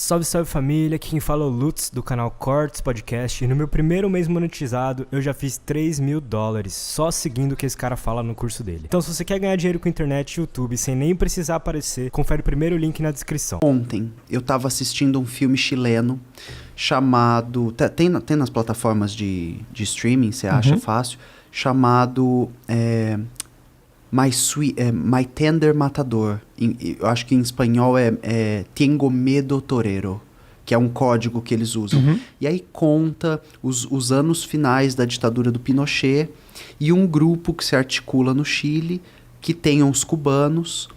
Salve, salve família, aqui quem fala é o Lutz do canal Cortes Podcast e no meu primeiro mês monetizado eu já fiz $3.000 só seguindo o que esse cara fala no curso dele. Então se você quer ganhar dinheiro com internet e YouTube sem nem precisar aparecer, confere o primeiro link na descrição. Ontem eu tava assistindo um filme chileno chamado... Tem nas plataformas de streaming, você acha fácil, chamado... My Tender Matador. Eu acho que em espanhol é Tengo Medo Torero, que é um código que eles usam. E aí conta os anos finais da ditadura do Pinochet e um grupo que se articula no Chile, que tem uns cubanos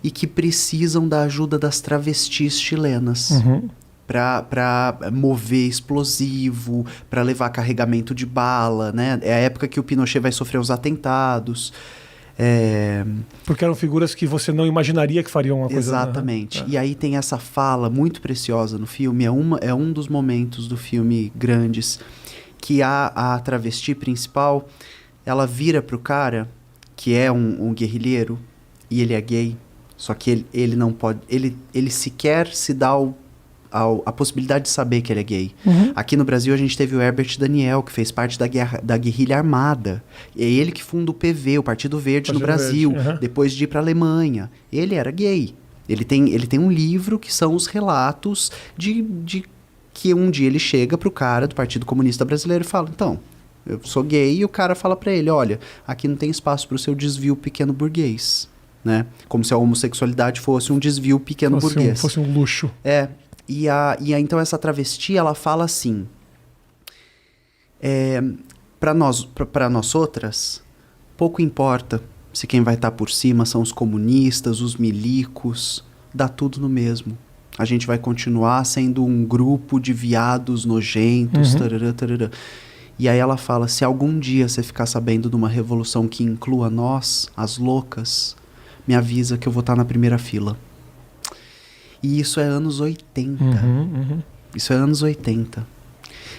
e que precisam da ajuda das travestis chilenas. Para mover explosivo, para levar carregamento de bala, né? É a época que o Pinochet vai sofrer os atentados. Porque eram figuras que você não imaginaria que fariam uma coisa... Exatamente. E aí tem essa fala muito preciosa no filme, é um dos momentos do filme grandes, que a travesti principal, ela vira pro cara, que é um guerrilheiro, e ele é gay, só que ele não pode... Ele sequer se dá a possibilidade de saber que ele é gay. Aqui no Brasil a gente teve o Herbert Daniel, que fez parte da guerrilha armada. É ele que funda o PV, o Partido Verde no Brasil, depois de ir para a Alemanha. Ele era gay. Ele tem um livro que são os relatos de que um dia ele chega pro cara do Partido Comunista Brasileiro e fala, então, eu sou gay, e o cara fala para ele, olha, aqui não tem espaço pro seu desvio pequeno burguês. Né? Como se a homossexualidade fosse um desvio pequeno burguês. Fosse um luxo. E então essa travesti, ela fala assim, para nós outras, pouco importa se quem vai estar por cima são os comunistas, os milicos, dá tudo no mesmo. A gente vai continuar sendo um grupo de viados nojentos, tarará, tarará. E aí ela fala, se algum dia você ficar sabendo de uma revolução que inclua nós, as loucas, me avisa que eu vou estar na primeira fila. E isso é anos 80. Isso é anos 80.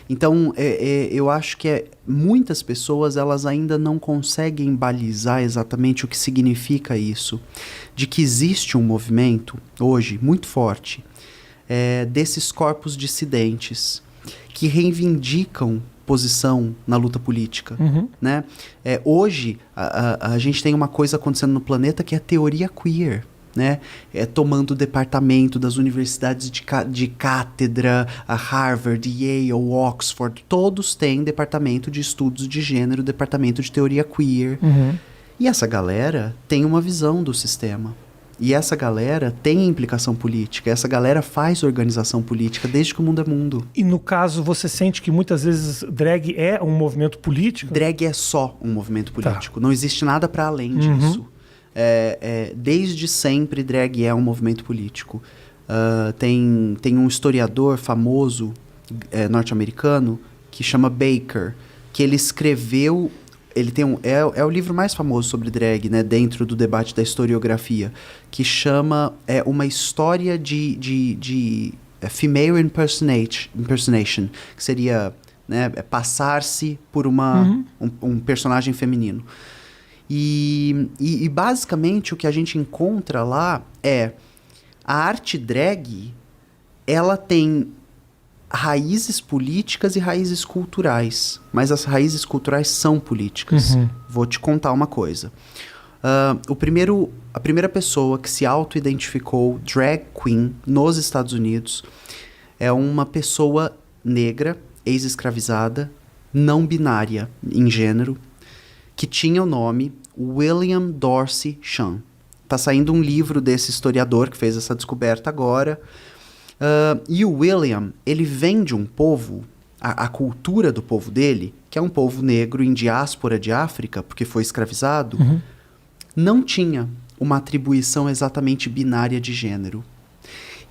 Então, eu acho que muitas pessoas elas ainda não conseguem balizar exatamente o que significa isso. De que existe um movimento, hoje, muito forte, desses corpos dissidentes que reivindicam posição na luta política. Né? Hoje, a gente tem uma coisa acontecendo no planeta que é a teoria queer. Né? Tomando o departamento das universidades de cátedra, a Harvard, Yale, Oxford, todos têm departamento de estudos de gênero, departamento de teoria queer. E essa galera tem uma visão do sistema. E essa galera tem implicação política, essa galera faz organização política desde que o mundo é mundo. E no caso, você sente que muitas vezes drag é um movimento político? Drag é só um movimento político, não existe nada para além disso. Desde sempre drag é um movimento político. Tem um historiador famoso norte-americano que chama Baker, que ele escreveu, ele tem é o livro mais famoso sobre drag, né, dentro do debate da historiografia, que chama uma história de female impersonation, que seria, né, passar-se por um personagem feminino. E basicamente o que a gente encontra lá a arte drag, ela tem raízes políticas e raízes culturais, mas as raízes culturais são políticas. Vou te contar uma coisa. A primeira pessoa que se auto-identificou drag queen nos Estados Unidos é uma pessoa negra, ex-escravizada, não binária em gênero, que tinha o nome William Dorsey Chan. Tá saindo um livro desse historiador que fez essa descoberta agora. E o William, ele vem de um povo, a cultura do povo dele, que é um povo negro em diáspora de África, porque foi escravizado, não tinha uma atribuição exatamente binária de gênero.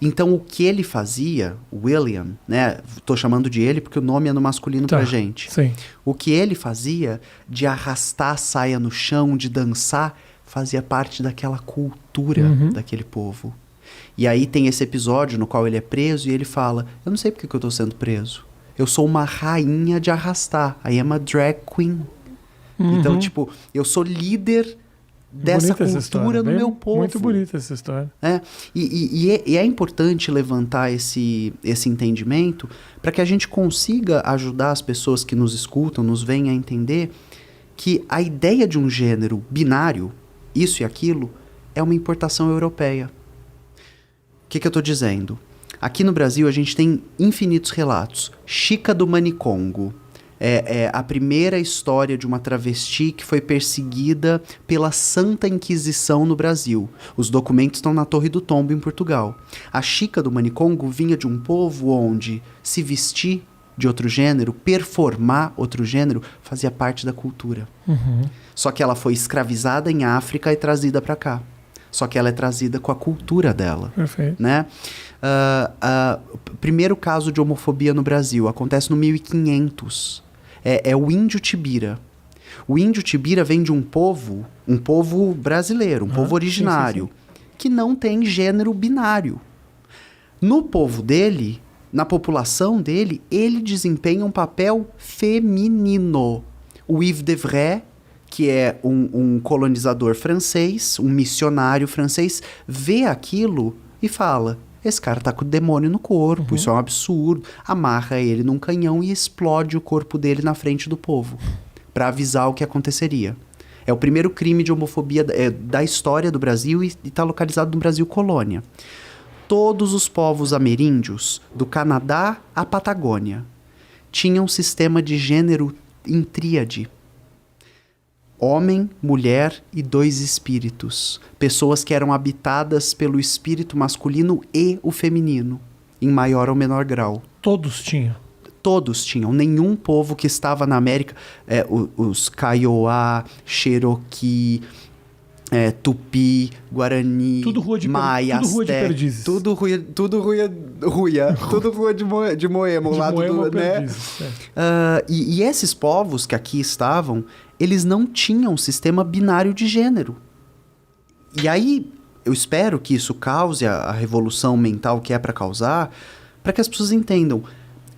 Então, o que ele fazia, o William, né? Tô chamando de ele porque o nome é no masculino pra gente. Sim. O que ele fazia de arrastar a saia no chão, de dançar, fazia parte daquela cultura daquele povo. E aí tem esse episódio no qual ele é preso e ele fala, eu não sei porque que eu tô sendo preso. Eu sou uma rainha de arrastar. I am a drag queen. Então, tipo, eu sou líder dessa Bonita essa história, cultura no bem- meu povo. Muito bonita essa história. E é importante levantar esse entendimento para que a gente consiga ajudar as pessoas que nos escutam, nos veem a entender que a ideia de um gênero binário, isso e aquilo, é uma importação europeia. O que eu estou dizendo? Aqui no Brasil a gente tem infinitos relatos. Chica do Manicongo. É a primeira história de uma travesti que foi perseguida pela Santa Inquisição no Brasil. Os documentos estão na Torre do Tombo, em Portugal. A Chica do Manicongo vinha de um povo onde se vestir de outro gênero, performar outro gênero, fazia parte da cultura. Só que ela foi escravizada em África e trazida para cá. Só que ela é trazida com a cultura dela. Perfeito. Né? Primeiro caso de homofobia no Brasil acontece no 1500. É o índio Tibira. O índio Tibira vem de um povo brasileiro, um povo originário, que não tem gênero binário. No povo dele, na população dele, ele desempenha um papel feminino. O Yves de Vrais, que é um colonizador francês, um missionário francês, vê aquilo e fala: esse cara tá com o demônio no corpo, isso é um absurdo. Amarra ele num canhão e explode o corpo dele na frente do povo, para avisar o que aconteceria. É o primeiro crime de homofobia da história do Brasil e está localizado no Brasil colônia. Todos os povos ameríndios, do Canadá à Patagônia, tinham um sistema de gênero em tríade. Homem, mulher e 2 espíritos. Pessoas que eram habitadas pelo espírito masculino e o feminino, em maior ou menor grau. Todos tinham. Todos tinham. Nenhum povo que estava na América, os Kaiowá, Cherokee, Tupi, Guarani, Tudo rua de Maia, tudo rua de Azteca, Perdizes. tudo rua de Moema, De lado Moema, do, né? Perdizes, E esses povos que aqui estavam, eles não tinham um sistema binário de gênero. E aí, eu espero que isso cause a revolução mental que é para causar, para que as pessoas entendam.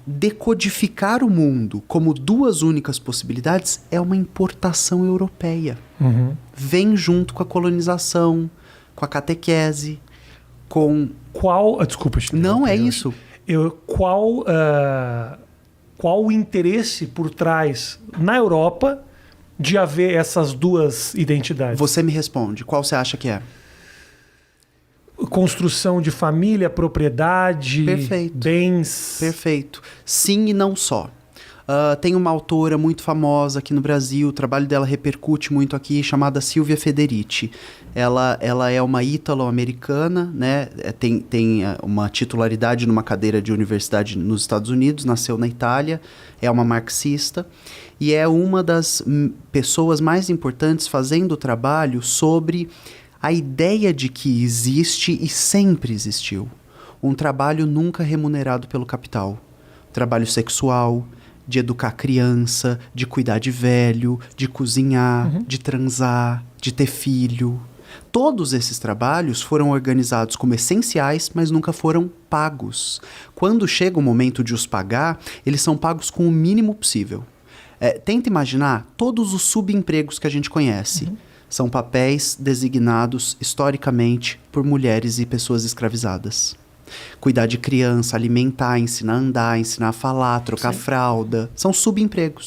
Decodificar o mundo como 2 únicas possibilidades é uma importação europeia. Vem junto com a colonização, com a catequese, com... Desculpa te Não é interromper, isso. Qual o interesse por trás, na Europa, de haver essas 2 identidades? Você me responde, qual você acha que é? Construção de família, propriedade, Perfeito. bens. Perfeito. Sim e não só. Tem uma autora muito famosa aqui no Brasil, o trabalho dela repercute muito aqui, chamada Silvia Federici. Ela é uma ítalo-americana, né? Tem uma titularidade numa cadeira de universidade nos Estados Unidos, nasceu na Itália, é uma marxista e é uma das pessoas mais importantes fazendo o trabalho sobre a ideia de que existe e sempre existiu um trabalho nunca remunerado pelo capital. Trabalho sexual, de educar criança, de cuidar de velho, de cozinhar, de transar, de ter filho. Todos esses trabalhos foram organizados como essenciais, mas nunca foram pagos. Quando chega o momento de os pagar, eles são pagos com o mínimo possível. Tenta imaginar todos os subempregos que a gente conhece. São papéis designados historicamente por mulheres e pessoas escravizadas. Cuidar de criança, alimentar, ensinar a andar, ensinar a falar, trocar fralda. São subempregos.